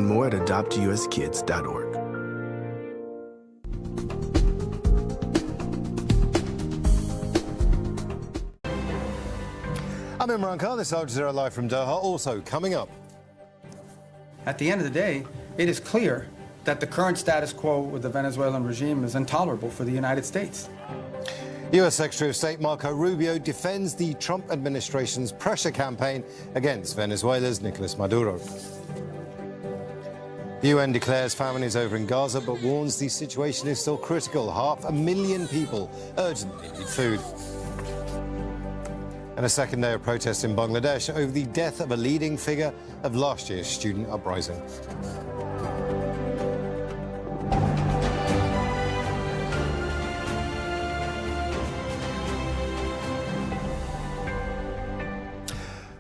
Learn more at adoptuskids.org. I'm Imran Khan, this is Al Jazeera live from Doha. Also coming up. At the end of the day, it is clear that the current status quo with the Venezuelan regime is intolerable for the United States. U.S. Secretary of State Marco Rubio defends the Trump administration's pressure campaign against Venezuela's Nicolas Maduro. The UN declares famine is over in Gaza, but warns the situation is still critical. 500,000 people urgently need food. And a second day of protest in Bangladesh over the death of a leading figure of last year's student uprising.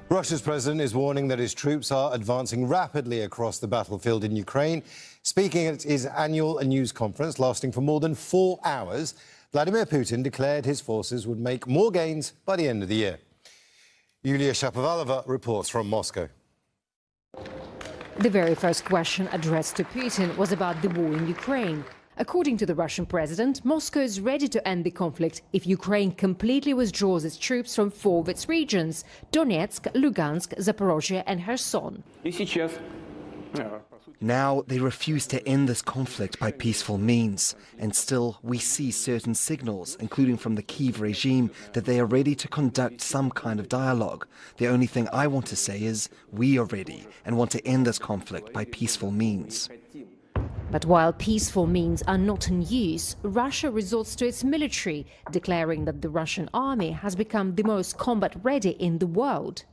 Russia's president is warning that his troops are advancing rapidly across the battlefield in Ukraine. Speaking at his annual news conference lasting for more than 4 hours, Vladimir Putin declared his forces would make more gains by the end of the year. Yulia Shapovalova reports from Moscow. The very first question addressed to Putin was about the war in Ukraine. According to the Russian president, Moscow is ready to end the conflict if Ukraine completely withdraws its troops from 4 of its regions: Donetsk, Lugansk, Zaporozhye and Kherson. Now they refuse to end this conflict by peaceful means, and still we see certain signals, including from the Kyiv regime, that they are ready to conduct some kind of dialogue. The only thing I want to say is we are ready and want to end this conflict by peaceful means. But while peaceful means are not in use, Russia resorts to its military, declaring that the Russian army has become the most combat-ready in the world.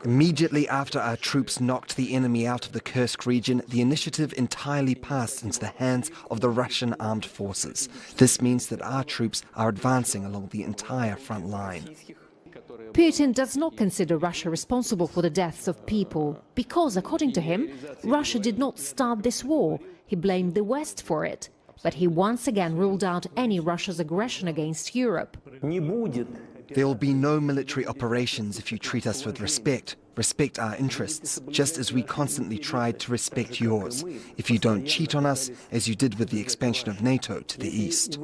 Immediately after our troops knocked the enemy out of the Kursk region, the initiative entirely passed into the hands of the Russian armed forces. This means that our troops are advancing along the entire front line. Putin does not consider Russia responsible for the deaths of people because, according to him, Russia did not start this war. He blamed the West for it. But he once again ruled out any Russia's aggression against Europe. There will be no military operations if you treat us with respect. Respect our interests, just as we constantly tried to respect yours. If you don't cheat on us, as you did with the expansion of NATO to the east.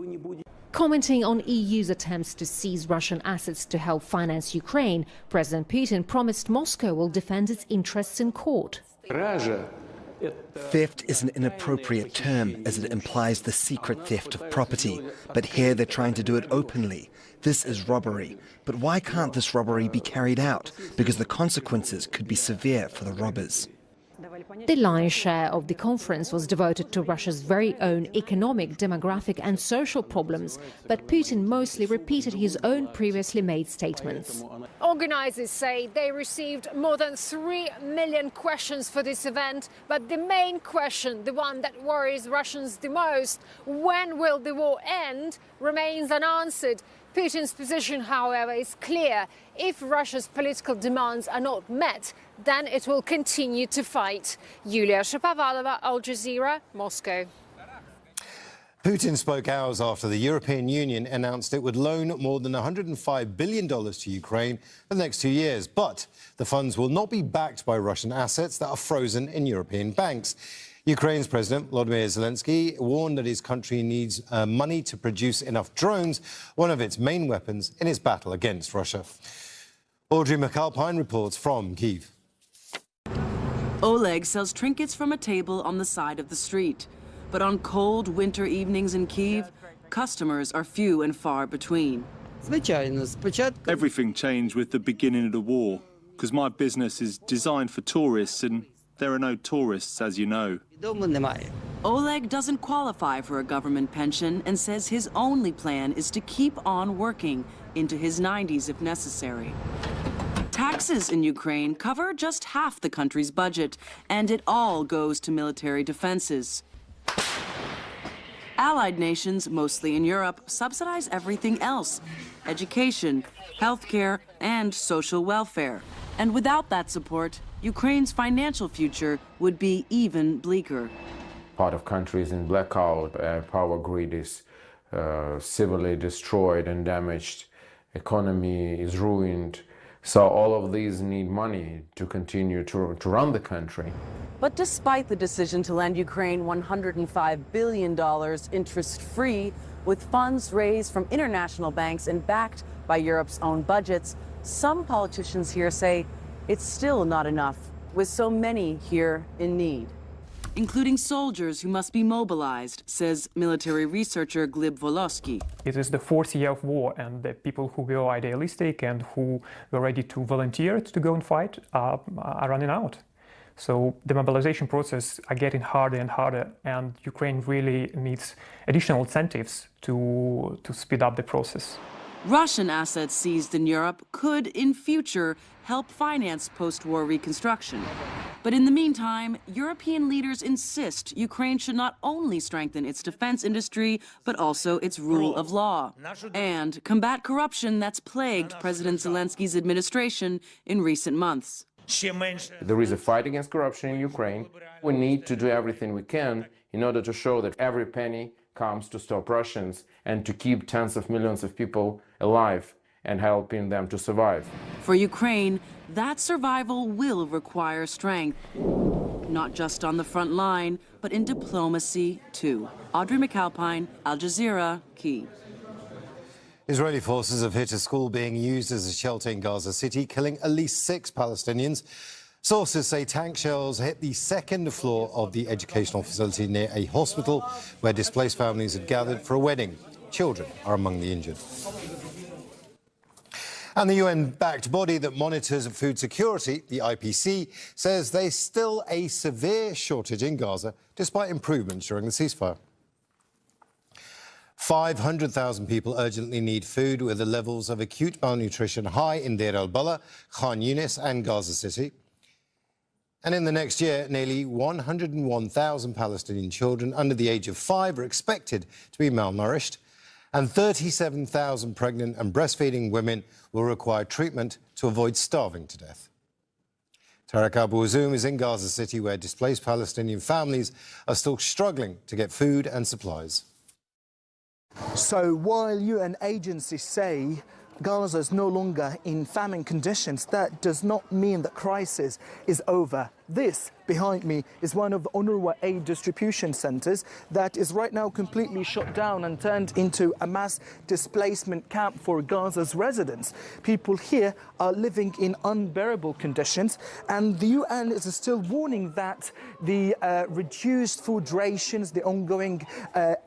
Commenting on EU's attempts to seize Russian assets to help finance Ukraine, President Putin promised Moscow will defend its interests in court. Theft is an inappropriate term, as it implies the secret theft of property. But here they're trying to do it openly. This is robbery. But why can't this robbery be carried out? Because the consequences could be severe for the robbers. The lion's share of the conference was devoted to Russia's very own economic, demographic and social problems, but Putin mostly repeated his own previously made statements. Organizers say they received more than 3 million questions for this event, but the main question, the one that worries Russians the most, when will the war end, remains unanswered. Putin's position, however, is clear. If Russia's political demands are not met, then it will continue to fight. Yulia Shapovalova, Al Jazeera, Moscow. Putin spoke hours after the European Union announced it would loan more than $105 billion to Ukraine for the next 2 years. But the funds will not be backed by Russian assets that are frozen in European banks. Ukraine's President Volodymyr Zelensky warned that his country needs money to produce enough drones, one of its main weapons in its battle against Russia. Audrey McAlpine reports from Kyiv. Oleg sells trinkets from a table on the side of the street. But on cold winter evenings in Kyiv, customers are few and far between. Everything changed with the beginning of the war, because my business is designed for tourists and there are no tourists, as you know. Oleg doesn't qualify for a government pension and says his only plan is to keep on working into his 90s if necessary. Taxes in Ukraine cover just half the country's budget, and it all goes to military defenses. Allied nations, mostly in Europe, subsidize everything else: education, healthcare, and social welfare. And without that support, Ukraine's financial future would be even bleaker. Part of countries in blackout, power grid is severely destroyed and damaged, economy is ruined, So all of these need money to continue to run the country. But despite the decision to lend Ukraine $105 billion interest-free, with funds raised from international banks and backed by Europe's own budgets, some politicians here say it's still not enough, with so many here in need. Including soldiers who must be mobilized, says military researcher Gleb Volosky. It is the fourth year of war, and the people who were idealistic and who were ready to volunteer to go and fight are running out. So the mobilization process are getting harder and harder, and Ukraine really needs additional incentives to speed up the process. Russian assets seized in Europe could, in future, help finance post-war reconstruction. But in the meantime, European leaders insist Ukraine should not only strengthen its defense industry, but also its rule of law, and combat corruption that's plagued President Zelensky's administration in recent months. There is a fight against corruption in Ukraine. We need to do everything we can in order to show that every penny comes to stop Russians and to keep tens of millions of people alive and helping them to survive. For Ukraine, that survival will require strength, not just on the front line, but in diplomacy too. Audrey McAlpine, Al Jazeera, Kyiv. Israeli forces have hit a school being used as a shelter in Gaza City, killing at least 6 Palestinians. Sources say tank shells hit the second floor of the educational facility near a hospital where displaced families had gathered for a wedding. Children are among the injured. And the UN-backed body that monitors food security, the IPC, says there's still a severe shortage in Gaza despite improvements during the ceasefire. 500,000 people urgently need food, with the levels of acute malnutrition high in Deir al-Balah, Khan Yunis and Gaza City. And in the next year, nearly 101,000 Palestinian children under the age of 5 are expected to be malnourished, and 37,000 pregnant and breastfeeding women will require treatment to avoid starving to death. Tarek Abu Azoum is in Gaza City, where displaced Palestinian families are still struggling to get food and supplies. So while UN agencies say Gaza is no longer in famine conditions, that does not mean the crisis is over. This behind me is one of the UNRWA aid distribution centers that is right now completely shut down and turned into a mass displacement camp for Gaza's residents. People here are living in unbearable conditions, and the UN is still warning that the reduced food rations, the ongoing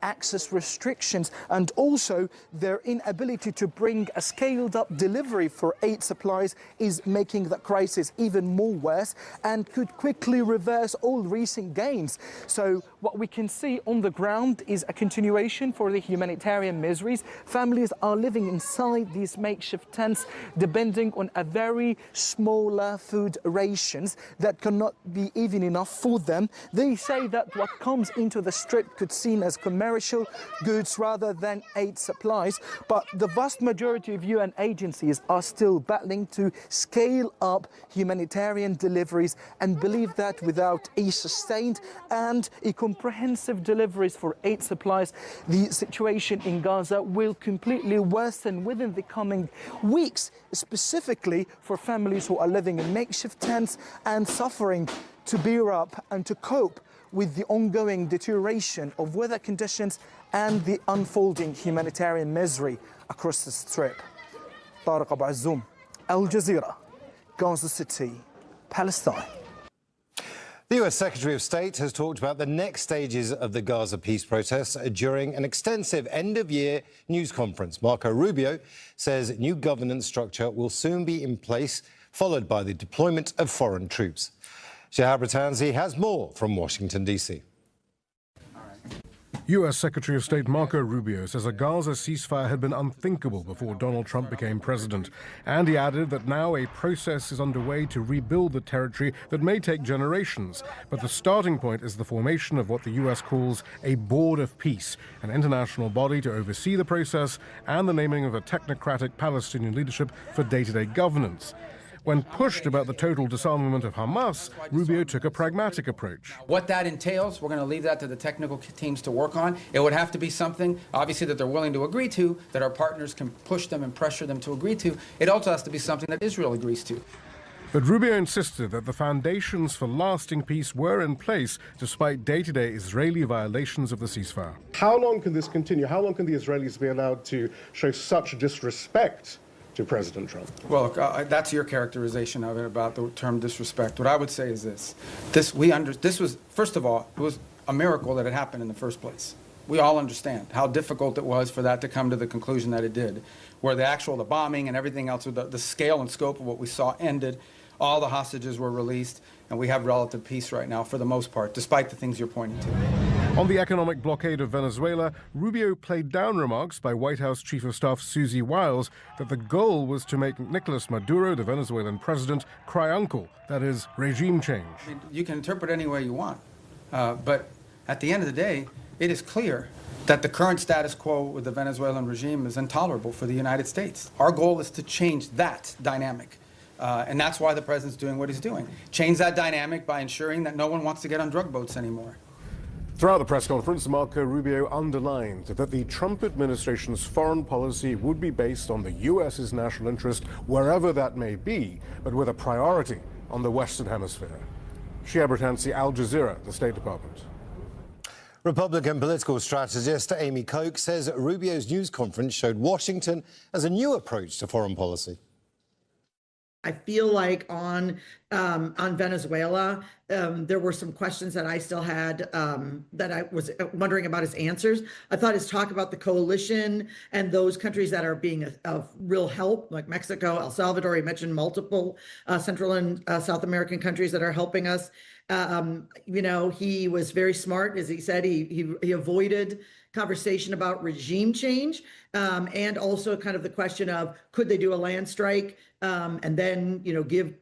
access restrictions, and also their inability to bring a scaled-up delivery for aid supplies is making the crisis even more worse and could quickly reverse all recent gains. So what we can see on the ground is a continuation for the humanitarian miseries. Families are living inside these makeshift tents, depending on a very smaller food rations that cannot be even enough for them. They say that what comes into the strip could seen as commercial goods rather than aid supplies, but the vast majority of UN agencies are still battling to scale up humanitarian deliveries and believe that without a sustained and a comprehensive deliveries for aid supplies, the situation in Gaza will completely worsen within the coming weeks, specifically for families who are living in makeshift tents and suffering to bear up and to cope with the ongoing deterioration of weather conditions and the unfolding humanitarian misery across the Strip. Tarek Abu Azoum, Al Jazeera, Gaza City, Palestine. The US Secretary of State has talked about the next stages of the Gaza peace process during an extensive end-of-year news conference. Marco Rubio says new governance structure will soon be in place, followed by the deployment of foreign troops. Shahab Ratanzi has more from Washington, D.C. U.S. Secretary of State Marco Rubio says a Gaza ceasefire had been unthinkable before Donald Trump became president. And he added that now a process is underway to rebuild the territory that may take generations. But the starting point is the formation of what the U.S. calls a Board of Peace, an international body to oversee the process, and the naming of a technocratic Palestinian leadership for day-to-day governance. When pushed about the total disarmament of Hamas, Rubio took a pragmatic approach. What that entails, we're going to leave that to the technical teams to work on. It would have to be something, obviously, that they're willing to agree to, that our partners can push them and pressure them to agree to. It also has to be something that Israel agrees to. But Rubio insisted that the foundations for lasting peace were in place despite day-to-day Israeli violations of the ceasefire. How long can this continue? How long can the Israelis be allowed to show such disrespect to President Trump? Well, look, that's your characterization of it about the term disrespect. What I would say is this. This was, first of all, it was a miracle that it happened in the first place. We all understand how difficult it was for that to come to the conclusion that it did, where the bombing and everything else, the scale and scope of what we saw ended. All the hostages were released, and we have relative peace right now for the most part, despite the things you're pointing to. On the economic blockade of Venezuela, Rubio played down remarks by White House Chief of Staff Susie Wiles that the goal was to make Nicolas Maduro, the Venezuelan president, cry uncle, that is, regime change. I mean, you can interpret any way you want, but at the end of the day, it is clear that the current status quo with the Venezuelan regime is intolerable for the United States. Our goal is to change that dynamic. And that's why the president's doing what he's doing. Change that dynamic by ensuring that no one wants to get on drug boats anymore. Throughout the press conference, Marco Rubio underlined that the Trump administration's foreign policy would be based on the U.S.'s national interest, wherever that may be, but with a priority on the Western Hemisphere. Shia Britansi, Al Jazeera, the State Department. Republican political strategist Amy Koch says Rubio's news conference showed Washington as a new approach to foreign policy. I feel like on Venezuela, there were some questions that I still had that I was wondering about his answers. I thought his talk about the coalition and those countries that are being of real help, like Mexico, El Salvador, he mentioned multiple Central and South American countries that are helping us. You know, he was very smart, as he said. He avoided conversation about regime change and also kind of the question of could they do a land strike and then, you know, give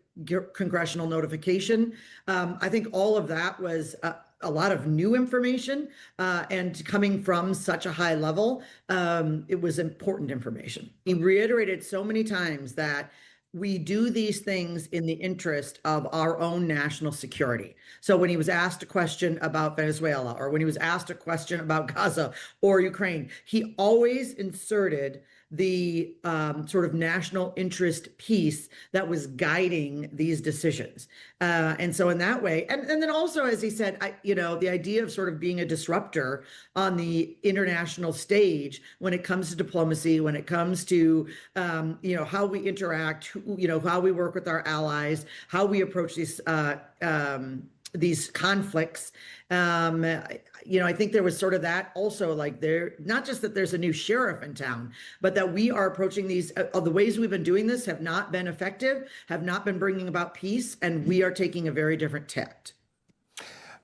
congressional notification. I think all of that was a lot of new information and coming from such a high level, it was important information. He reiterated so many times that we do these things in the interest of our own national security. So when he was asked a question about Venezuela, or when he was asked a question about Gaza or Ukraine, he always inserted the sort of national interest piece that was guiding these decisions. And so in that way, and then also, as he said, you know, the idea of sort of being a disruptor on the international stage when it comes to diplomacy, when it comes to, you know, how we interact, you know, how we work with our allies, how we approach these conflicts. You know, I think there was sort of that also, like there, not just that there's a new sheriff in town, but that we are approaching these, the ways we've been doing this have not been effective, have not been bringing about peace, and we are taking a very different tact.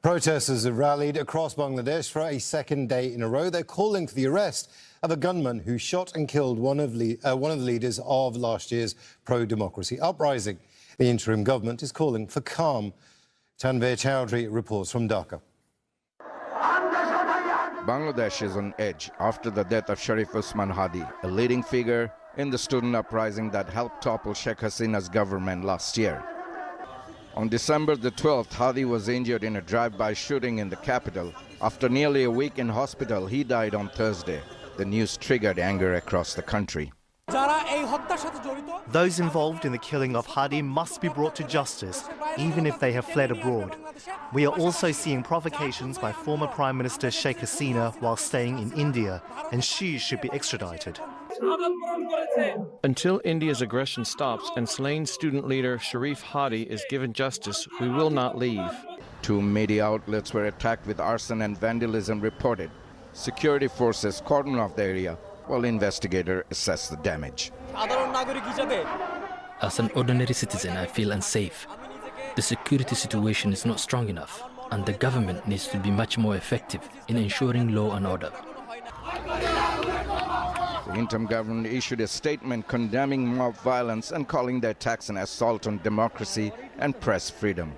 Protesters have rallied across Bangladesh for a second day in a row. They're calling for the arrest of a gunman who shot and killed one of the leaders of last year's pro-democracy uprising. The interim government is calling for calm. Tanveer Chowdhury reports from Dhaka. Bangladesh is on edge after the death of Sharif Usman Hadi, a leading figure in the student uprising that helped topple Sheikh Hasina's government last year. On December the 12th, Hadi was injured in a drive-by shooting in the capital. After nearly a week in hospital, he died on Thursday. The news triggered anger across the country. Those involved in the killing of Hadi must be brought to justice, even if they have fled abroad. We are also seeing provocations by former Prime Minister Sheikh Hasina while staying in India, and she should be extradited. Until India's aggression stops and slain student leader Sharif Hadi is given justice, we will not leave. 2 media outlets were attacked with arson and vandalism reported. Security forces cordoned off the area while investigators assess the damage. As an ordinary citizen, I feel unsafe. The security situation is not strong enough, and the government needs to be much more effective in ensuring law and order. The interim government issued a statement condemning mob violence and calling the attacks an assault on democracy and press freedom.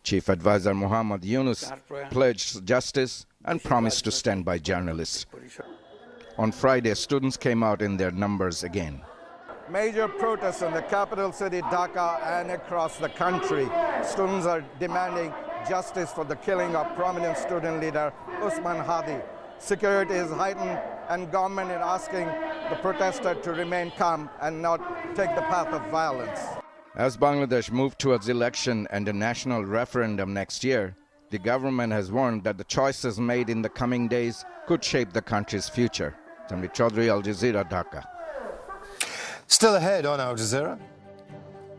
Chief Advisor Muhammad Yunus pledged justice and promised to stand by journalists. On Friday, students came out in their numbers again. Major protests in the capital city, Dhaka, and across the country. Students are demanding justice for the killing of prominent student leader Usman Hadi. Security is heightened, and government is asking the protesters to remain calm and not take the path of violence. As Bangladesh moves towards election and a national referendum next year, the government has warned that the choices made in the coming days could shape the country's future. Samit Chaudhary, Al Jazeera, Dhaka. Still ahead on Al Jazeera,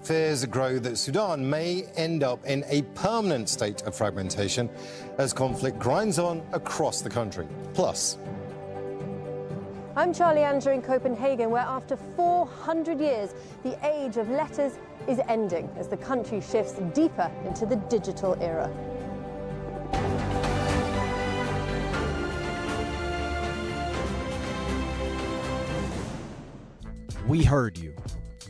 fears grow that Sudan may end up in a permanent state of fragmentation as conflict grinds on across the country. Plus, I'm Charlie Andrew in Copenhagen, where after 400 years, the age of letters is ending as the country shifts deeper into the digital era. We heard you.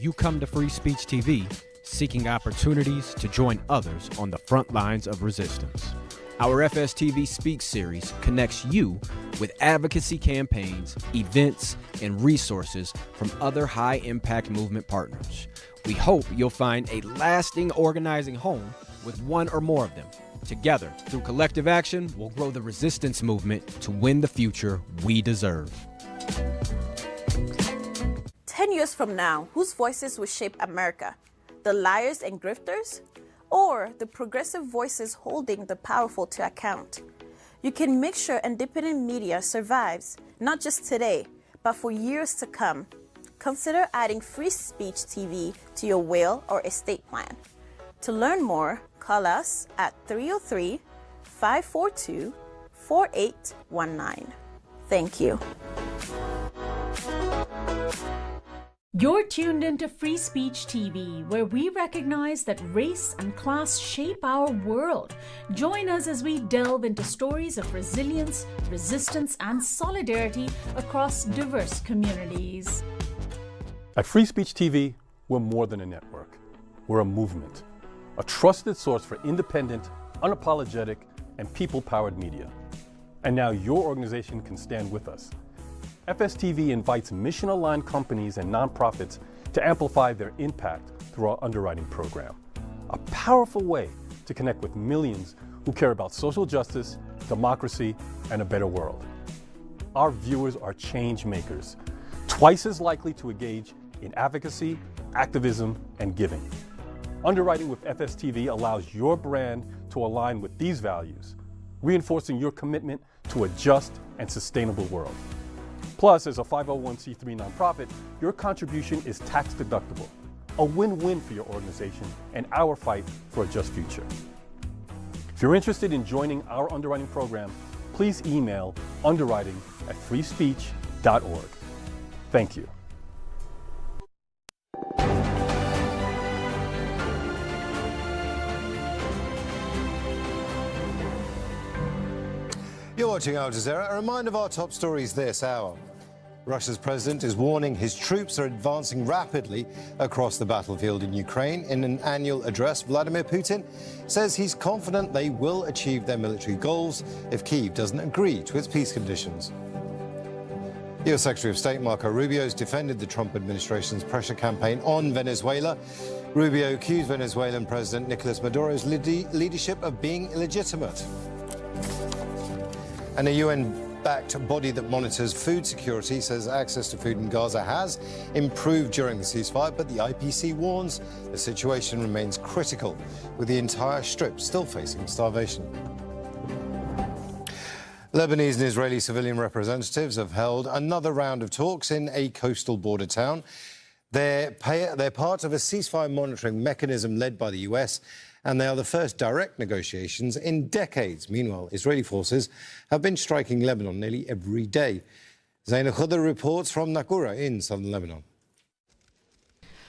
You come to Free Speech TV seeking opportunities to join others on the front lines of resistance. Our FSTV Speaks series connects you with advocacy campaigns, events, and resources from other high-impact movement partners. We hope you'll find a lasting organizing home with one or more of them. Together, through collective action, we'll grow the resistance movement to win the future we deserve. 10 years from now, whose voices will shape America? The liars and grifters? Or the progressive voices holding the powerful to account? You can make sure independent media survives, not just today, but for years to come. Consider adding Free Speech TV to your will or estate plan. To learn more, call us at 303-542-4819. Thank you. You're tuned into Free Speech TV, where we recognize that race and class shape our world. Join us as we delve into stories of resilience, resistance, and solidarity across diverse communities. At Free Speech TV, we're more than a network. We're a movement, a trusted source for independent, unapologetic, and people-powered media. And now your organization can stand with us. FSTV invites mission-aligned companies and nonprofits to amplify their impact through our underwriting program. A powerful way to connect with millions who care about social justice, democracy, and a better world. Our viewers are change makers, twice as likely to engage in advocacy, activism, and giving. Underwriting with FSTV allows your brand to align with these values, reinforcing your commitment to a just and sustainable world. Plus, as a 501c3 nonprofit, your contribution is tax deductible, a win-win for your organization and our fight for a just future. If you're interested in joining our underwriting program, please email underwriting@freespeech.org. Thank you. You're watching Al Jazeera. A reminder of our top stories this hour. Russia's president is warning his troops are advancing rapidly across the battlefield in Ukraine. In an annual address, Vladimir Putin says he's confident they will achieve their military goals if Kyiv doesn't agree to its peace conditions. U.S. Secretary of State Marco Rubio has defended the Trump administration's pressure campaign on Venezuela. Rubio accused Venezuelan President Nicolas Maduro's leadership of being illegitimate. And a UN-backed body that monitors food security says access to food in Gaza has improved during the ceasefire, but the IPC warns the situation remains critical, with the entire strip still facing starvation. Lebanese and Israeli civilian representatives have held another round of talks in a coastal border town. They're part of a ceasefire monitoring mechanism led by the US, and they are the first direct negotiations in decades. Meanwhile, Israeli forces have been striking Lebanon nearly every day. Zaina Khudr reports from Nakura in southern Lebanon.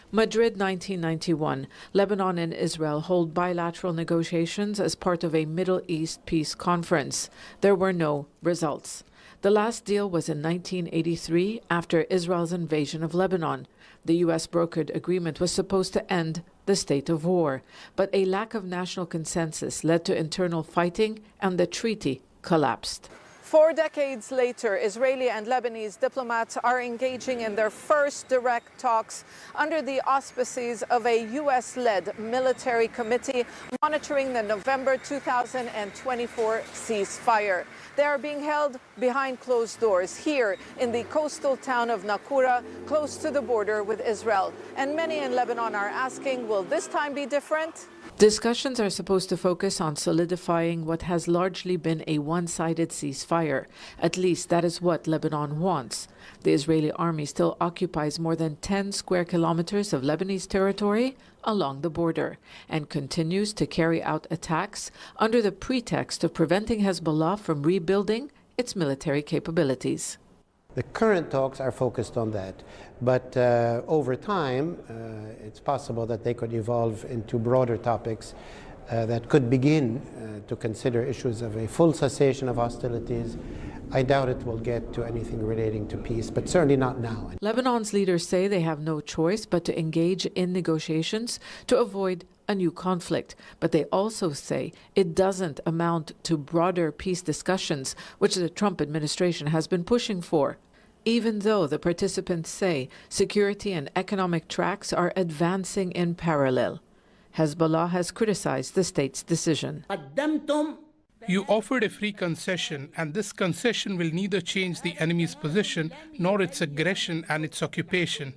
Madrid, 1991. Lebanon and Israel hold bilateral negotiations as part of a Middle East peace conference. There were no results. The last deal was in 1983 after Israel's invasion of Lebanon. The U.S. brokered agreement was supposed to end the state of war, but a lack of national consensus led to internal fighting and the treaty collapsed. 4 decades later, Israeli and Lebanese diplomats are engaging in their first direct talks under the auspices of a U.S.-led military committee monitoring the November 2024 ceasefire. They are being held behind closed doors here in the coastal town of Nakura, close to the border with Israel. And many in Lebanon are asking, will this time be different? Discussions are supposed to focus on solidifying what has largely been a one-sided ceasefire. At least that is what Lebanon wants. The Israeli army still occupies more than 10 square kilometers of Lebanese territory along the border and continues to carry out attacks under the pretext of preventing Hezbollah from rebuilding its military capabilities. The current talks are focused on that, but over time, it's possible that they could evolve into broader topics that could begin to consider issues of a full cessation of hostilities. I doubt it will get to anything relating to peace, but certainly not now. Lebanon's leaders say they have no choice but to engage in negotiations to avoid a new conflict. But they also say it doesn't amount to broader peace discussions, which the Trump administration has been pushing for. Even though the participants say security and economic tracks are advancing in parallel. Hezbollah has criticized the state's decision. You offered a free concession, and this concession will neither change the enemy's position nor its aggression and its occupation.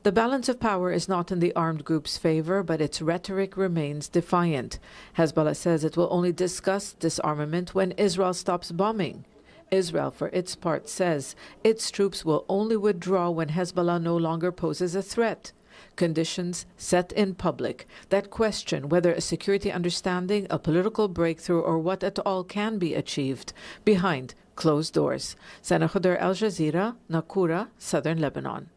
The balance of power is not in the armed group's favor, but its rhetoric remains defiant. Hezbollah says it will only discuss disarmament when Israel stops bombing. Israel, for its part, says its troops will only withdraw when Hezbollah no longer poses a threat. Conditions set in public that question whether a security understanding, a political breakthrough, or what at all can be achieved behind closed doors. Sana Khuder, Al Jazeera, Nakura, southern Lebanon.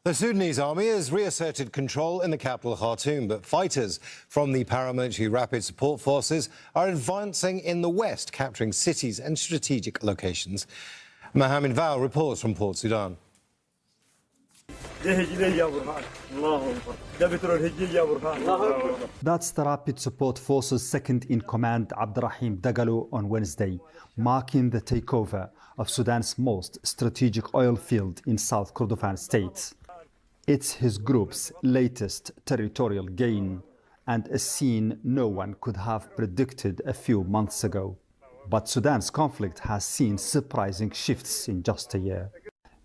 The Sudanese army has reasserted control in the capital Khartoum, but fighters from the paramilitary Rapid Support Forces are advancing in the west, capturing cities and strategic locations. Mohamed Val reports from Port Sudan. That's the Rapid Support Forces second-in-command Abdurrahim Dagalo on Wednesday, marking the takeover of Sudan's most strategic oil field in South Kordofan state. It's his group's latest territorial gain, and a scene no one could have predicted a few months ago. But Sudan's conflict has seen surprising shifts in just a year.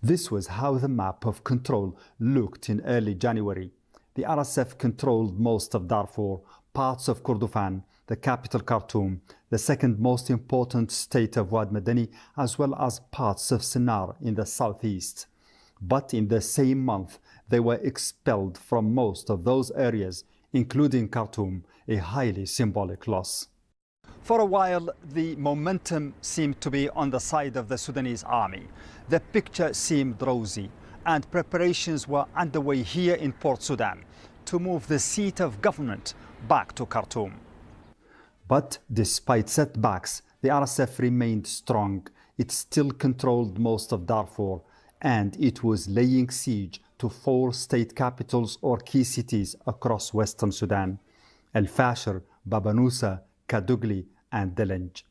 This was how the map of control looked in early January. The RSF controlled most of Darfur, parts of Kordofan, the capital Khartoum, the second most important state of Wad Madani, as well as parts of Sennar in the southeast. But in the same month, they were expelled from most of those areas, including Khartoum, a highly symbolic loss. For a while, the momentum seemed to be on the side of the Sudanese army. The picture seemed rosy, and preparations were underway here in Port Sudan to move the seat of government back to Khartoum. But despite setbacks, the RSF remained strong. It still controlled most of Darfur, and it was laying siege to 4 state capitals or key cities across western Sudan: El Fasher, Baba Nusa, Kadugli, and Delenj.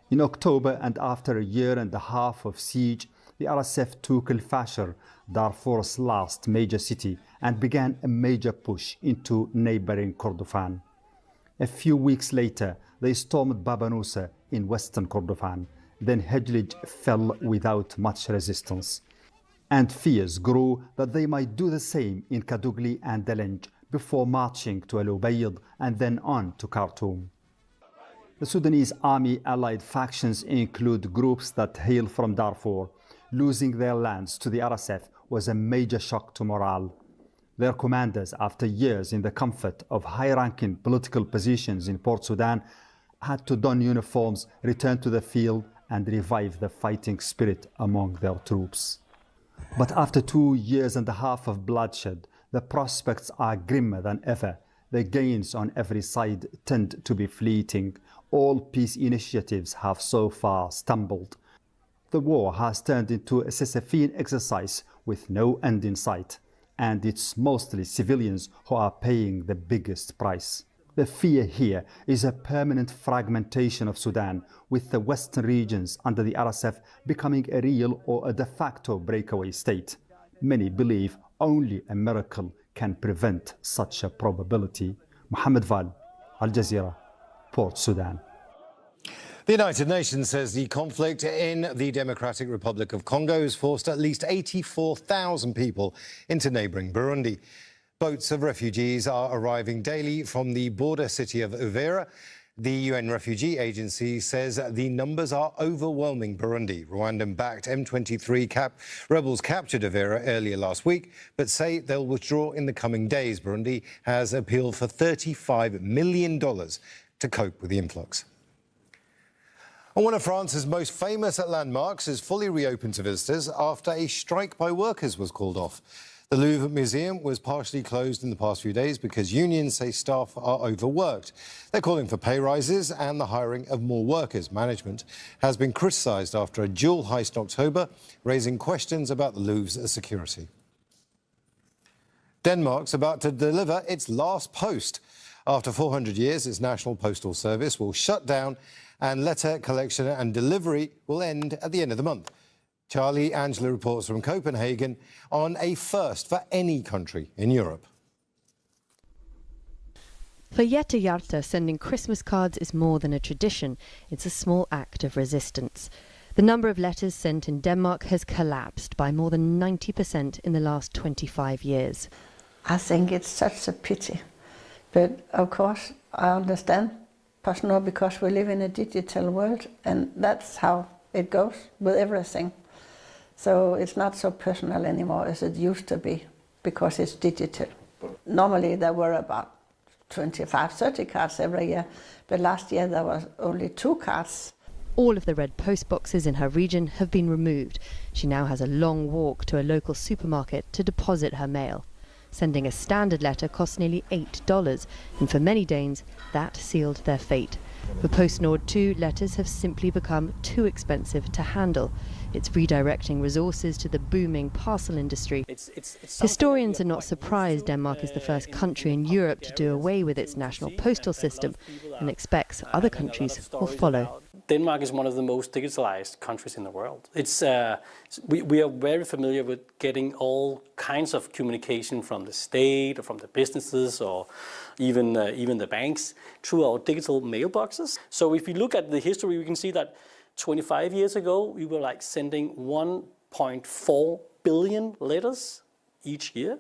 In October, and after a year and a half of siege, the RSF took El Fasher, Darfur's last major city, and began a major push into neighboring Kordofan. A few weeks later, they stormed Baba Nusa in western Kordofan. Then Hejlij fell without much resistance. And fears grew that they might do the same in Kadugli and Delenj before marching to El Ubayd and then on to Khartoum. The Sudanese army allied factions include groups that hail from Darfur. Losing their lands to the RSF was a major shock to morale. Their commanders, after years in the comfort of high-ranking political positions in Port Sudan, had to don uniforms, return to the field, and revive the fighting spirit among their troops. But after 2 years and a half of bloodshed, the prospects are grimmer than ever. The gains on every side tend to be fleeting. All peace initiatives have so far stumbled. The war has turned into a Sisyphean exercise with no end in sight, and it's mostly civilians who are paying the biggest price. The fear here is a permanent fragmentation of Sudan, with the western regions under the RSF becoming a real or a de facto breakaway state. Many believe only a miracle can prevent such a probability. Mohammed Val, Al Jazeera, Port Sudan. The United Nations says the conflict in the Democratic Republic of Congo has forced at least 84,000 people into neighbouring Burundi. Boats of refugees are arriving daily from the border city of Uvira. The UN Refugee Agency says the numbers are overwhelming Burundi. Rwandan-backed M23 rebels captured Uvira earlier last week, but say they'll withdraw in the coming days. Burundi has appealed for $35 million to cope with the influx. And one of France's most famous landmarks is fully reopened to visitors after a strike by workers was called off. The Louvre Museum was partially closed in the past few days because unions say staff are overworked. They're calling for pay rises and the hiring of more workers. Management has been criticised after a jewel heist in October, raising questions about the Louvre's security. Denmark's about to deliver its last post. After 400 years, its National Postal Service will shut down and letter collection and delivery will end at the end of the month. Charlie Angela reports from Copenhagen on a first for any country in Europe. For Jette Hjarta, sending Christmas cards is more than a tradition. It's a small act of resistance. The number of letters sent in Denmark has collapsed by more than 90% in the last 25 years. I think it's such a pity. But of course, I understand personally because we live in a digital world and that's how it goes with everything. So it's not so personal anymore as it used to be because it's digital. Normally there were about 25, 30 cards every year, but last year there was only 2 cards. All of the red post boxes in her region have been removed. She now has a long walk to a local supermarket to deposit her mail. Sending a standard letter costs nearly $8, and for many Danes, that sealed their fate. For PostNord 2, letters have simply become too expensive to handle. It's redirecting resources to the booming parcel industry. Historians are not surprised Denmark is the first country in Europe to do away with its national postal system and expects other countries will follow. Denmark is one of the most digitalized countries in the world. We are very familiar with getting all kinds of communication from the state or from the businesses or even the banks through our digital mailboxes. So if you look at the history, we can see that 25 years ago, we were like sending 1.4 billion letters each year.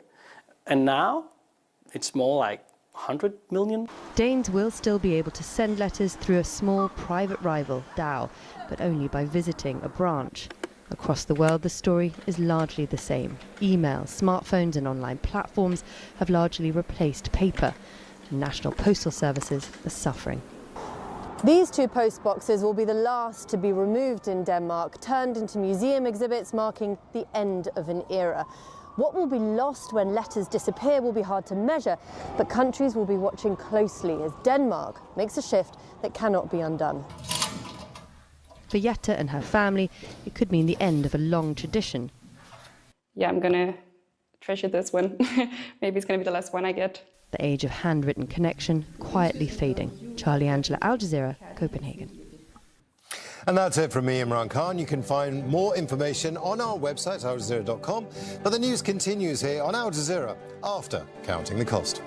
And now it's more like 100 million. Danes will still be able to send letters through a small private rival, Dow, but only by visiting a branch. Across the world, the story is largely the same. Email, smartphones and online platforms have largely replaced paper, and national postal services are suffering. These 2 post boxes will be the last to be removed in Denmark, turned into museum exhibits marking the end of an era. What will be lost when letters disappear will be hard to measure, but countries will be watching closely as Denmark makes a shift that cannot be undone. For Jette and her family, it could mean the end of a long tradition. Yeah, I'm going to treasure this one. Maybe it's going to be the last one I get. The age of handwritten connection quietly fading. Charlie Angela, Al Jazeera, Copenhagen. And that's it from me, Imran Khan. You can find more information on our website, aljazeera.com. But the news continues here on Al Jazeera after counting the cost.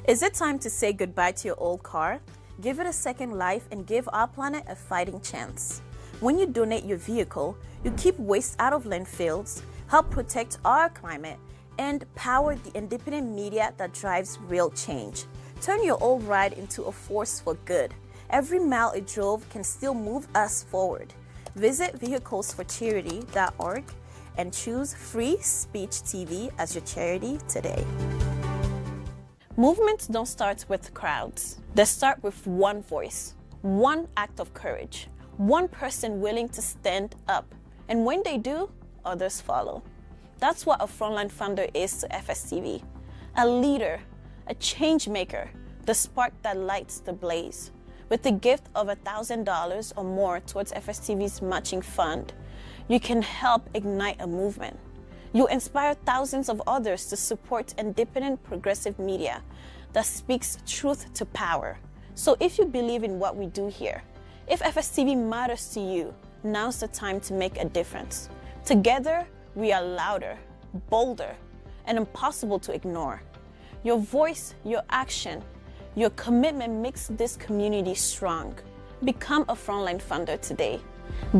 Is it time to say goodbye to your old car? Give it a second life and give our planet a fighting chance. When you donate your vehicle, you keep waste out of landfills, help protect our climate, and power the independent media that drives real change. Turn your old ride into a force for good. Every mile it drove can still move us forward. Visit vehiclesforcharity.org and choose Free Speech TV as your charity today. Movements don't start with crowds. They start with one voice, one act of courage, one person willing to stand up. And when they do, others follow. That's what a frontline founder is to FSTV. A leader, a change maker, the spark that lights the blaze. With the gift of $1,000 or more towards FSTV's matching fund, you can help ignite a movement. You inspire thousands of others to support independent progressive media that speaks truth to power. So if you believe in what we do here, if FSTV matters to you, now's the time to make a difference. Together, we are louder, bolder, and impossible to ignore. Your voice, your action, your commitment makes this community strong. Become a frontline funder today.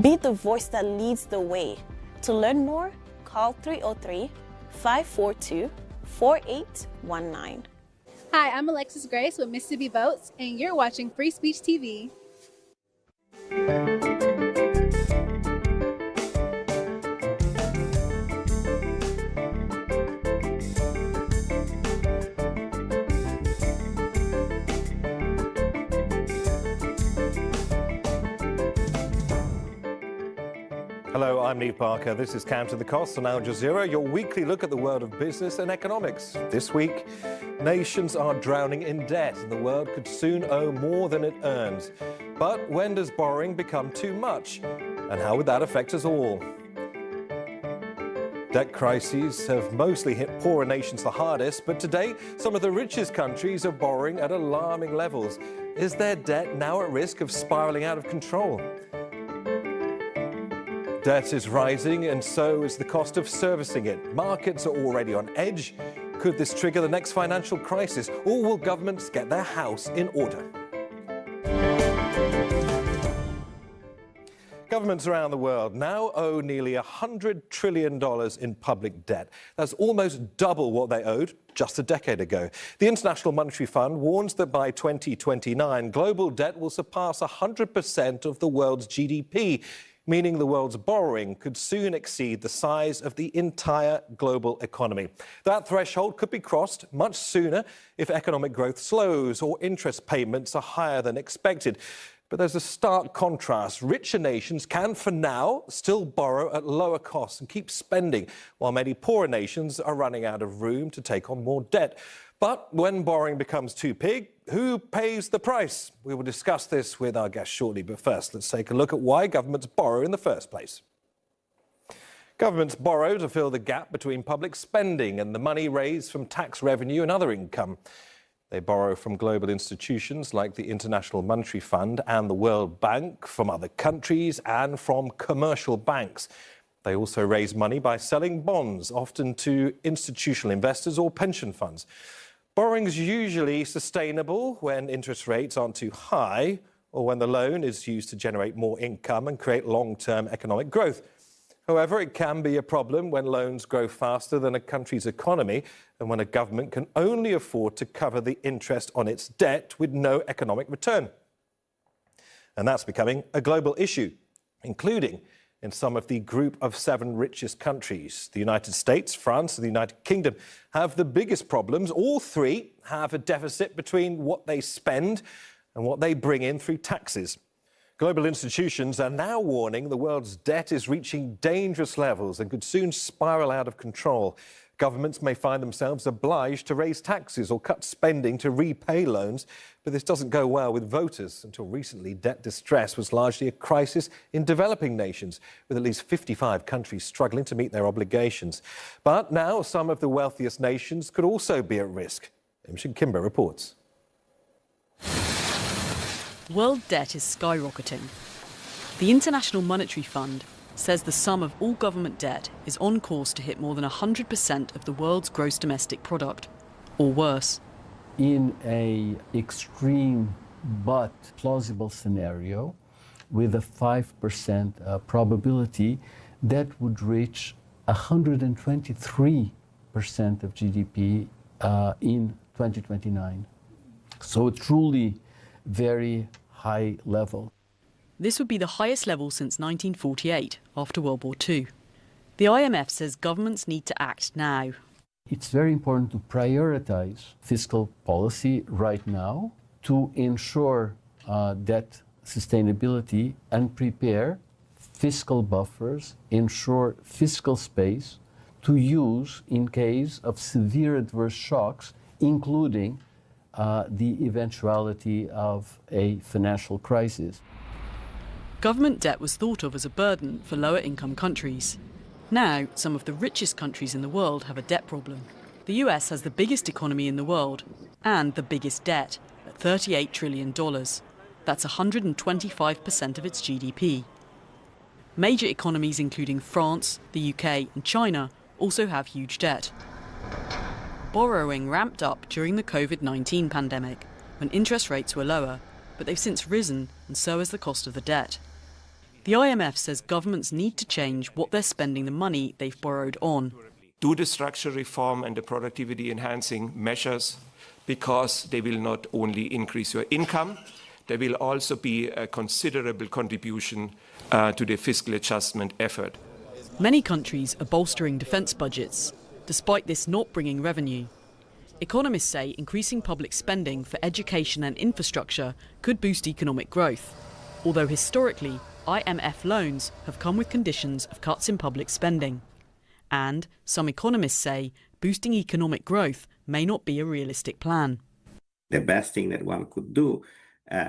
Be the voice that leads the way. To learn more, call 303-542-4819. Hi, I'm Alexis Grace with Mississippi Votes, and you're watching Free Speech TV. Hello, I'm Neve Parker. This is Counter the Costs on Al Jazeera, your weekly look at the world of business and economics. This week, nations are drowning in debt and the world could soon owe more than it earns. But when does borrowing become too much? And how would that affect us all? Debt crises have mostly hit poorer nations the hardest, but today some of the richest countries are borrowing at alarming levels. Is their debt now at risk of spiraling out of control? Debt is rising, and so is the cost of servicing it. Markets are already on edge. Could this trigger the next financial crisis, or will governments get their house in order? Governments around the world now owe nearly $100 trillion in public debt. That's almost double what they owed just a decade ago. The International Monetary Fund warns that by 2029, global debt will surpass 100% of the world's GDP, meaning the world's borrowing could soon exceed the size of the entire global economy. That threshold could be crossed much sooner if economic growth slows or interest payments are higher than expected. But there's a stark contrast. Richer nations can, for now, still borrow at lower costs and keep spending, while many poorer nations are running out of room to take on more debt. But when borrowing becomes too big, who pays the price? We will discuss this with our guest shortly, but first let's take a look at why governments borrow in the first place. Governments borrow to fill the gap between public spending and the money raised from tax revenue and other income. They borrow from global institutions like the International Monetary Fund and the World Bank, from other countries and from commercial banks. They also raise money by selling bonds, often to institutional investors or pension funds. Borrowing is usually sustainable when interest rates aren't too high or when the loan is used to generate more income and create long-term economic growth. However, it can be a problem when loans grow faster than a country's economy and when a government can only afford to cover the interest on its debt with no economic return. And that's becoming a global issue, including in some of the group of 7 richest countries. The United States, France, and the United Kingdom have the biggest problems. All 3 have a deficit between what they spend and what they bring in through taxes. Global institutions are now warning the world's debt is reaching dangerous levels and could soon spiral out of control. Governments may find themselves obliged to raise taxes or cut spending to repay loans, but this doesn't go well with voters. Until recently, debt distress was largely a crisis in developing nations, with at least 55 countries struggling to meet their obligations. But now some of the wealthiest nations could also be at risk. Imogen Kimber reports. World debt is skyrocketing. The International Monetary Fund says the sum of all government debt is on course to hit more than 100% of the world's gross domestic product, or worse. In an extreme but plausible scenario, with a 5% probability, that would reach 123% of GDP in 2029. So truly very high level. This would be the highest level since 1948, after World War II. The IMF says governments need to act now. It's very important to prioritize fiscal policy right now to ensure debt sustainability and prepare fiscal buffers, ensure fiscal space to use in case of severe adverse shocks, including the eventuality of a financial crisis. Government debt was thought of as a burden for lower-income countries. Now, some of the richest countries in the world have a debt problem. The US has the biggest economy in the world and the biggest debt, at $38 trillion. That's 125% of its GDP. Major economies including France, the UK and China also have huge debt. Borrowing ramped up during the COVID-19 pandemic, when interest rates were lower, but they've since risen, and so has the cost of the debt. The IMF says governments need to change what they're spending the money they've borrowed on. Do the structural reform and the productivity enhancing measures, because they will not only increase your income, there will also be a considerable contribution to the fiscal adjustment effort. Many countries are bolstering defence budgets, despite this not bringing revenue. Economists say increasing public spending for education and infrastructure could boost economic growth, although historically IMF loans have come with conditions of cuts in public spending. And some economists say boosting economic growth may not be a realistic plan. The best thing that one could do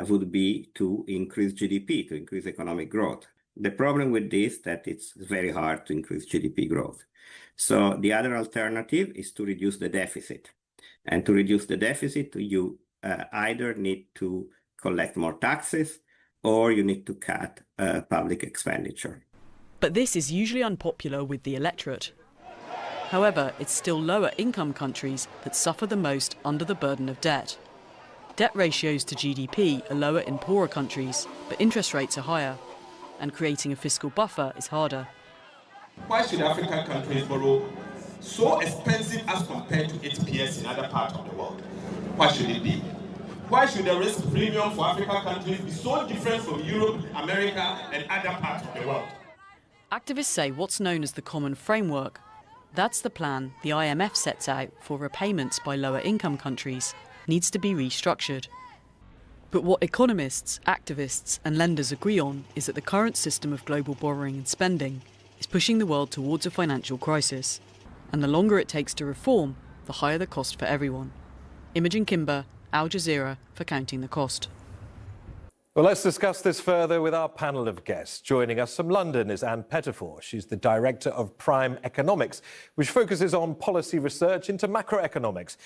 would be to increase GDP, to increase economic growth. The problem with this is that it's very hard to increase GDP growth. So the other alternative is to reduce the deficit. And to reduce the deficit, you either need to collect more taxes or you need to cut public expenditure. But this is usually unpopular with the electorate. However, it's still lower income countries that suffer the most under the burden of debt. Debt ratios to GDP are lower in poorer countries, but interest rates are higher, and creating a fiscal buffer is harder. Why should African countries borrow so expensive as compared to its peers in other parts of the world? Why should it be? Why should the risk premium for African countries be so different from Europe, America, and other parts of the world? Activists say what's known as the Common Framework, that's the plan the IMF sets out for repayments by lower income countries, needs to be restructured. But what economists, activists and lenders agree on is that the current system of global borrowing and spending is pushing the world towards a financial crisis. And the longer it takes to reform, the higher the cost for everyone. Imogen Kimber, Al Jazeera, for Counting the Cost. Well, let's discuss this further with our panel of guests. Joining us from London is Anne Pettifor. She's the Director of Prime Economics, which focuses on policy research into macroeconomics.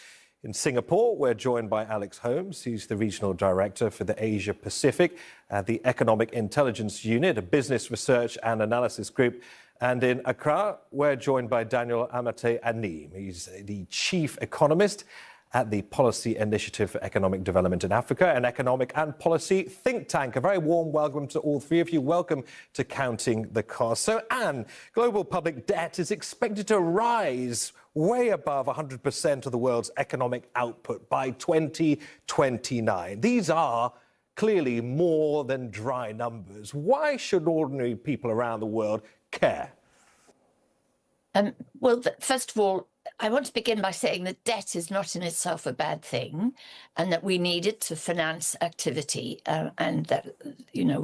In Singapore, we're joined by Alex Holmes. He's the Regional Director for the Asia Pacific at the Economic Intelligence Unit, a business research and analysis group. And in Accra, we're joined by Daniel Amate Anim. He's the Chief Economist at the Policy Initiative for Economic Development in Africa, an economic and policy think tank. A very warm welcome to all three of you. Welcome to Counting the Cost. So, Anne, global public debt is expected to rise way above 100% of the world's economic output by 2029. These are clearly more than dry numbers. Why should ordinary people around the world care? Well, first of all, I want to begin by saying that debt is not in itself a bad thing, and that we need it to finance activity, and that, you know,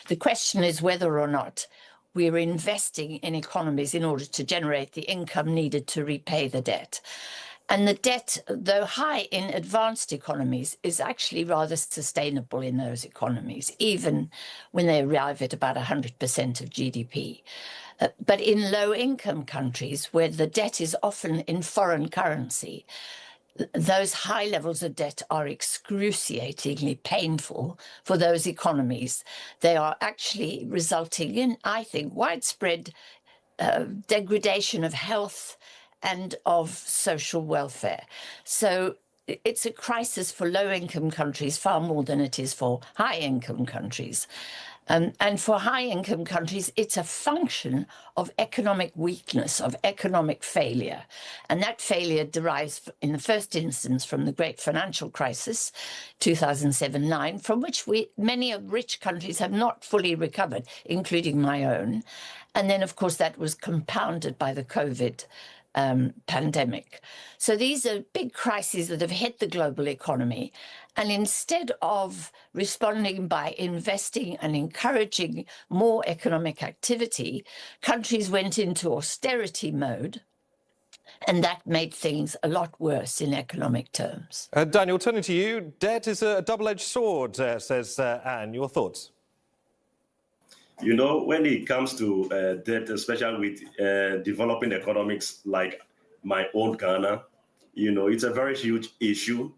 the question is whether or not we're investing in economies in order to generate the income needed to repay the debt. And the debt, though high in advanced economies, is actually rather sustainable in those economies, even when they arrive at about 100% of GDP. But in low-income countries, where the debt is often in foreign currency, those high levels of debt are excruciatingly painful for those economies. They are actually resulting in, I think, widespread degradation of health and of social welfare. So it's a crisis for low-income countries far more than it is for high-income countries. And for high-income countries, it's a function of economic weakness, of economic failure. And that failure derives, in the first instance, from the great financial crisis, 2007-9, from which many rich countries have not fully recovered, including my own. And then, of course, that was compounded by the COVID pandemic. So these are big crises that have hit the global economy. And instead of responding by investing and encouraging more economic activity, countries went into austerity mode And that made things a lot worse in economic terms. Daniel, turning to you, debt is a double-edged sword, says Anne. Your thoughts? You know, when it comes to debt, especially with developing economics like my own Ghana, you know, it's a very huge issue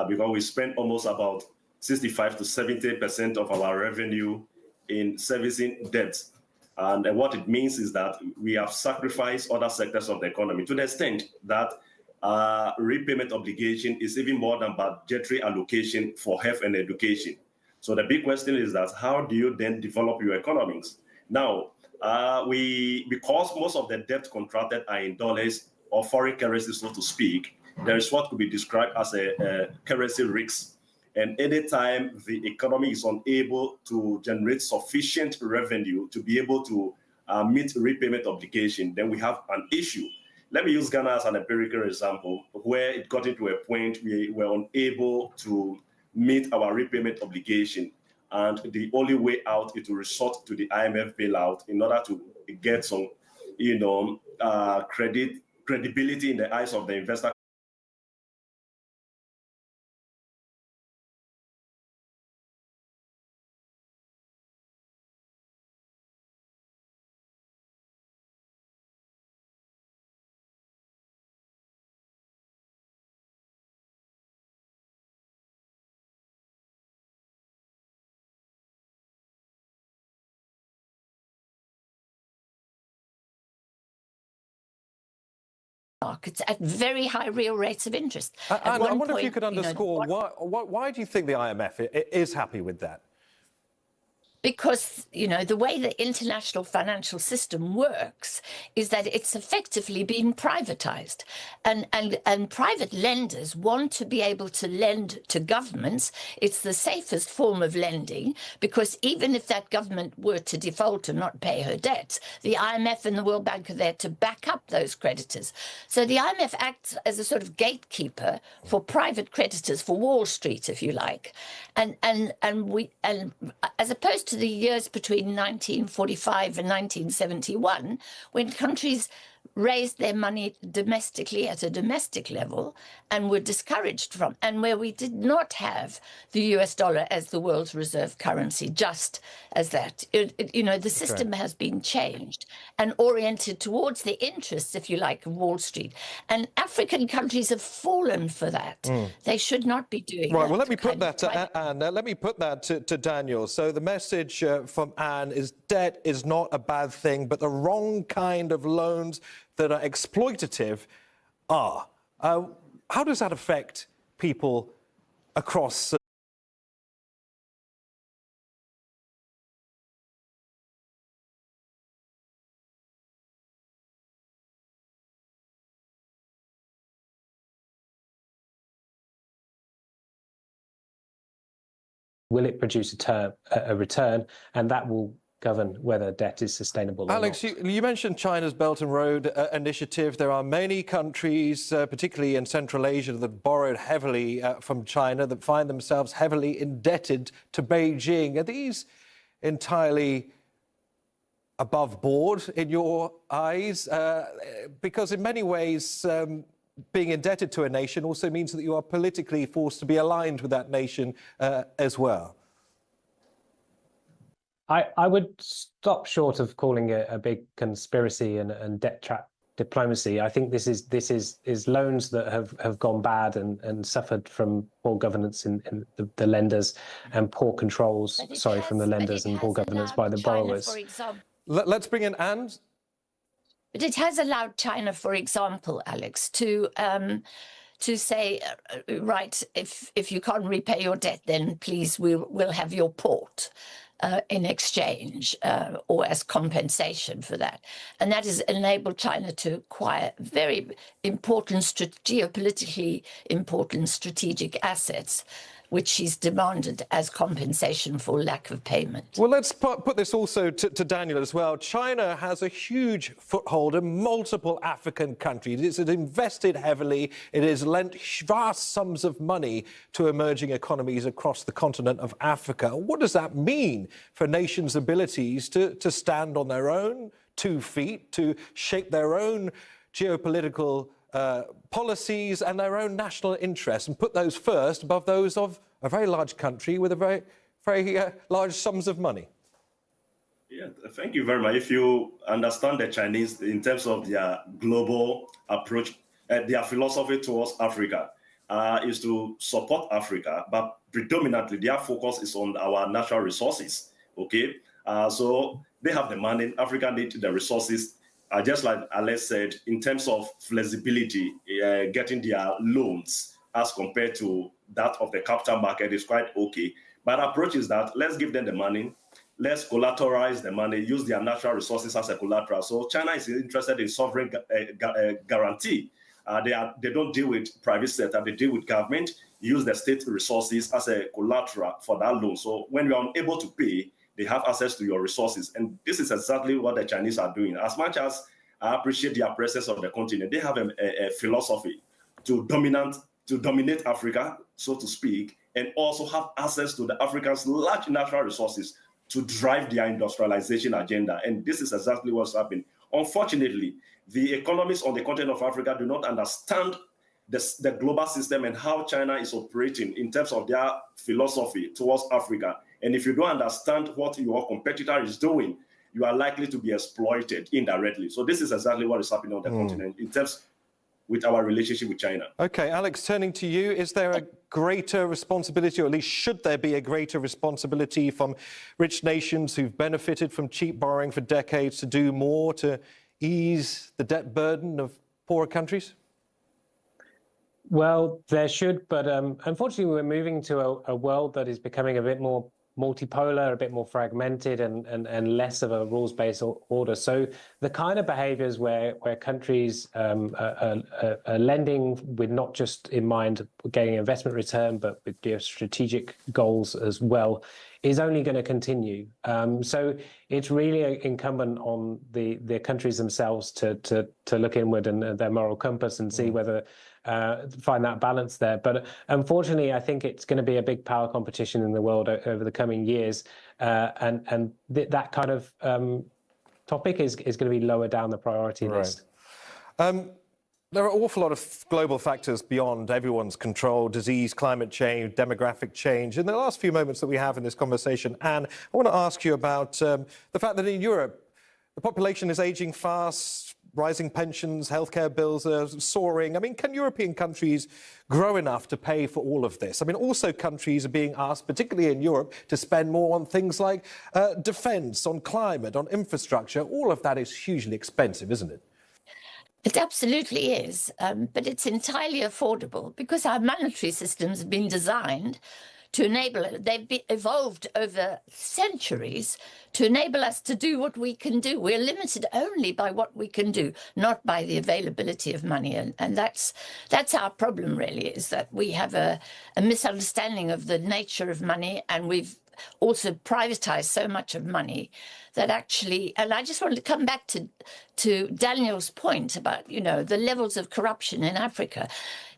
because we spend almost about 65 to 70% of our revenue in servicing debt. And what it means is that we have sacrificed other sectors of the economy to the extent that repayment obligation is even more than budgetary allocation for health and education. So the big question is that how do you then develop your economies? Now, because most of the debt contracted are in dollars or foreign currency, so to speak, there is what could be described as a currency risk. And anytime the economy is unable to generate sufficient revenue to be able to meet repayment obligation, then we have an issue. Let me use Ghana as an empirical example, where it got into a point we were unable to meet our repayment obligation. And the only way out is to resort to the IMF bailout in order to get some, you know, credibility in the eyes of the investor. Markets at very high real rates of interest. I wonder if you could underscore why do you think the IMF is happy with that? Because, you know, the way the international financial system works is that it's effectively been privatized. And private lenders want to be able to lend to governments. It's the safest form of lending, because even if that government were to default and not pay her debts, the IMF and the World Bank are there to back up those creditors. So the IMF acts as a sort of gatekeeper for private creditors, for Wall Street, if you like. And as opposed to the years between 1945 and 1971, when countries raised their money domestically at a domestic level and were discouraged from, and where we did not have the US dollar as the world's reserve currency, just as that. You know, the system has been changed and oriented towards the interests, if you like, of Wall Street. And African countries have fallen for that. They should not be doing Right, that. well, let me put that to Anne. Let me put that to Daniel. So the message from Anne is debt is not a bad thing, but the wrong kind of loans that are exploitative are. How does that affect people across Will it produce a return, and that will govern whether debt is sustainable or Alex, not. you mentioned China's Belt and Road Initiative. There are many countries, particularly in Central Asia, that borrowed heavily from China, that find themselves heavily indebted to Beijing. Are these entirely above board in your eyes? Because in many ways, being indebted to a nation also means that you are politically forced to be aligned with that nation as well. I would stop short of calling it a big conspiracy and debt trap diplomacy. I think this is loans that have gone bad and suffered from poor governance in the lenders and poor controls, from the lenders and poor governance by the borrowers. For example, let's bring in Anne. But it has allowed China, for example, Alex, to say, right, if you can't repay your debt, then please we'll have your port in exchange or as compensation for that. And that has enabled China to acquire very important, geopolitically important strategic assets, which she's demanded as compensation for lack of payment. Well, let's put this also to Daniel as well. China has a huge foothold in multiple African countries. It's invested heavily. It has lent vast sums of money to emerging economies across the continent of Africa. What does that mean for nations' abilities to stand on their own 2 feet, to shape their own geopolitical policies and their own national interests and put those first above those of a very large country with a very large sums of money. Yeah, thank you very much. If you understand the Chinese in terms of their global approach, their philosophy towards Africa is to support Africa, but predominantly their focus is on our natural resources, okay? So they have the money, Africa needs the resources, just like Alex said, in terms of flexibility, getting their loans as compared to that of the capital market is quite okay. But approach is that let's give them the money, let's collateralize the money, use their natural resources as a collateral. So China is interested in sovereign guarantee. They don't deal with private sector, they deal with government, use the state resources as a collateral for that loan. So when you are unable to pay, they have access to your resources. And this is exactly what the Chinese are doing. As much as I appreciate their presence on the continent, they have a philosophy to dominate Africa, so to speak, and also have access to the Africans' large natural resources to drive their industrialization agenda. And this is exactly what's happening. Unfortunately, the economists on the continent of Africa do not understand the global system and how China is operating in terms of their philosophy towards Africa. And if you don't understand what your competitor is doing, you are likely to be exploited indirectly. So this is exactly what is happening on the continent in terms with our relationship with China. Okay, Alex, turning to you, is there a greater responsibility, or at least should there be a greater responsibility from rich nations who've benefited from cheap borrowing for decades to do more to ease the debt burden of poorer countries? Well, there should, but unfortunately we're moving to a world that is becoming a bit more multipolar, a bit more fragmented and less of a rules-based order. So the kind of behaviors where countries are lending with not just in mind getting investment return, but with strategic goals as well, is only going to continue. So it's really incumbent on the countries themselves to look inward and their moral compass and see whether find that balance there. But unfortunately, I think it's going to be a big power competition in the world over the coming years. And that kind of topic is going to be lower down the priority list. There are an awful lot of global factors beyond everyone's control: disease, climate change, demographic change. In the last few moments that we have in this conversation, Anne, I want to ask you about the fact that in Europe, the population is aging fast, rising pensions, healthcare bills are soaring. I mean, can European countries grow enough to pay for all of this? I mean, also countries are being asked, particularly in Europe, to spend more on things like defence, on climate, on infrastructure. All of that is hugely expensive, isn't it? It absolutely is, but it's entirely affordable because our monetary systems have been designed to enable it. They've evolved over centuries to enable us to do what we can do. We're limited only by what we can do, not by the availability of money. And that's our problem, really, is that we have a misunderstanding of the nature of money, and we've also privatized so much of money that actually, and I just wanted to come back to Daniel's point about, the levels of corruption in Africa.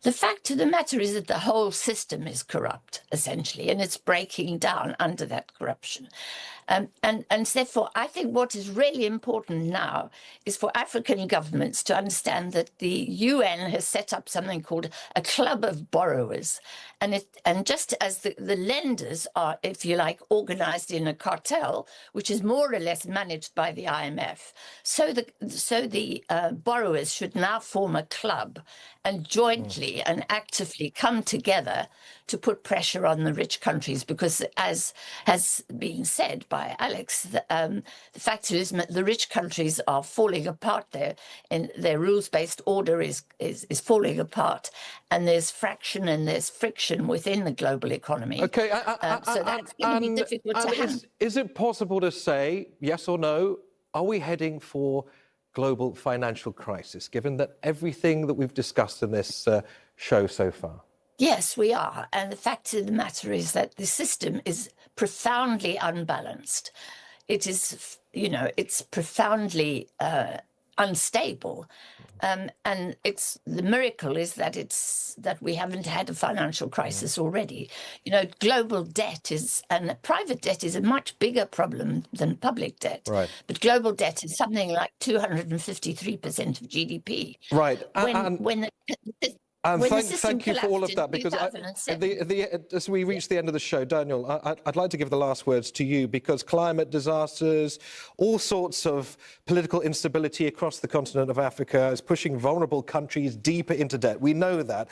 The fact of the matter is that the whole system is corrupt, essentially, and it's breaking down under that corruption. And therefore, I think what is really important now is for African governments to understand that the UN has set up something called a club of borrowers. And just as the lenders are, if you like, organized in a cartel, which is more or less managed by the IMF, so the borrowers should now form a club and jointly and actively come together to put pressure on the rich countries, because as has been said by Alex, the fact is that the rich countries are falling apart there, and their rules-based order is falling apart, and there's fraction and there's friction within the global economy. Okay, so that's going to be difficult to handle. Is it possible to say, yes or no, are we heading for global financial crisis, given that everything that we've discussed in this show so far? Yes, we are. And the fact of the matter is that the system is profoundly unbalanced. It is, it's profoundly unstable. And it's the miracle is that we haven't had a financial crisis already. You know, global debt and private debt is a much bigger problem than public debt. Right. But global debt is something like 253% of GDP. Right. Thank you for all of that, because as we reach the end of the show, Daniel, I'd like to give the last words to you, because climate disasters, all sorts of political instability across the continent of Africa is pushing vulnerable countries deeper into debt. We know that.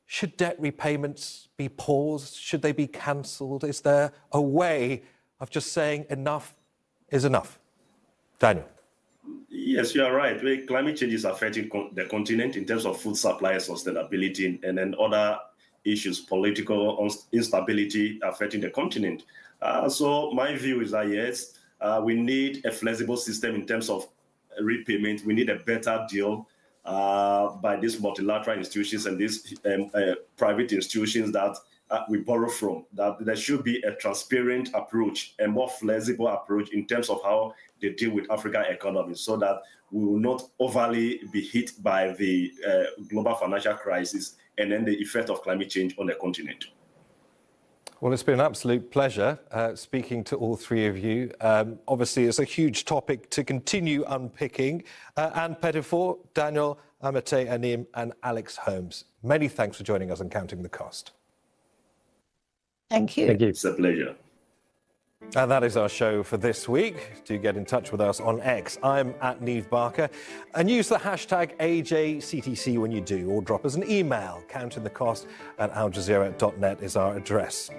Should debt repayments be paused? Should they be cancelled? Is there a way of just saying enough is enough? Daniel. Yes, you are right. Climate change is affecting the continent in terms of food supply sustainability, and then other issues, political instability affecting the continent. So my view is that, yes, we need a flexible system in terms of repayment. We need a better deal by these multilateral institutions and these private institutions that we borrow from, that there should be a transparent approach, a more flexible approach in terms of how they deal with African economies, so that we will not overly be hit by the global financial crisis and then the effect of climate change on the continent. Well, it's been an absolute pleasure speaking to all three of you. Obviously, it's a huge topic to continue unpicking. Anne Pettifor, Daniel Amate-Anim and Alex Holmes, many thanks for joining us on Counting the Cost. Thank you. Thank you. It's a pleasure. And that is our show for this week. Do get in touch with us on X. I'm at Neve Barker. And use the hashtag AJCTC when you do, or drop us an email. countingthecost@aljazeera.net is our address.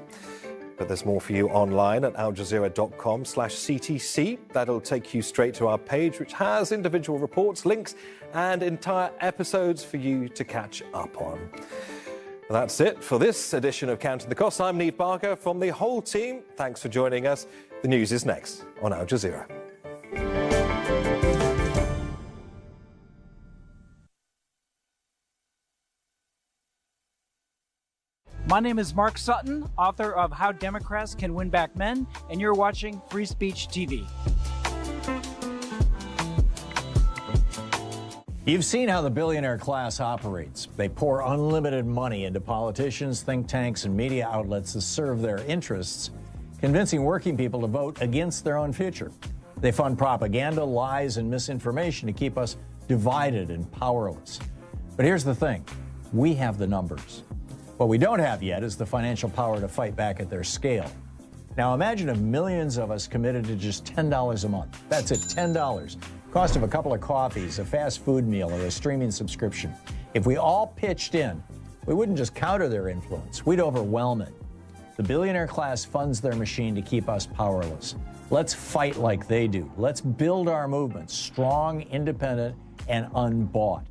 But there's more for you online at aljazeera.com/CTC. That'll take you straight to our page, which has individual reports, links, and entire episodes for you to catch up on. Well, that's it for this edition of Counting the Cost. I'm Neve Barker from the whole team. Thanks for joining us. The news is next on Al Jazeera. My name is Mark Sutton, author of How Democrats Can Win Back Men, and you're watching Free Speech TV. You've seen how the billionaire class operates. They pour unlimited money into politicians, think tanks, and media outlets to serve their interests, convincing working people to vote against their own future. They fund propaganda, lies, and misinformation to keep us divided and powerless. But here's the thing. We have the numbers. What we don't have yet is the financial power to fight back at their scale. Now imagine if millions of us committed to just $10 a month. That's it, $10. Cost of a couple of coffees, a fast food meal, or a streaming subscription. If we all pitched in, we wouldn't just counter their influence, we'd overwhelm it. The billionaire class funds their machine to keep us powerless. Let's fight like they do. Let's build our movement strong, independent, and unbought.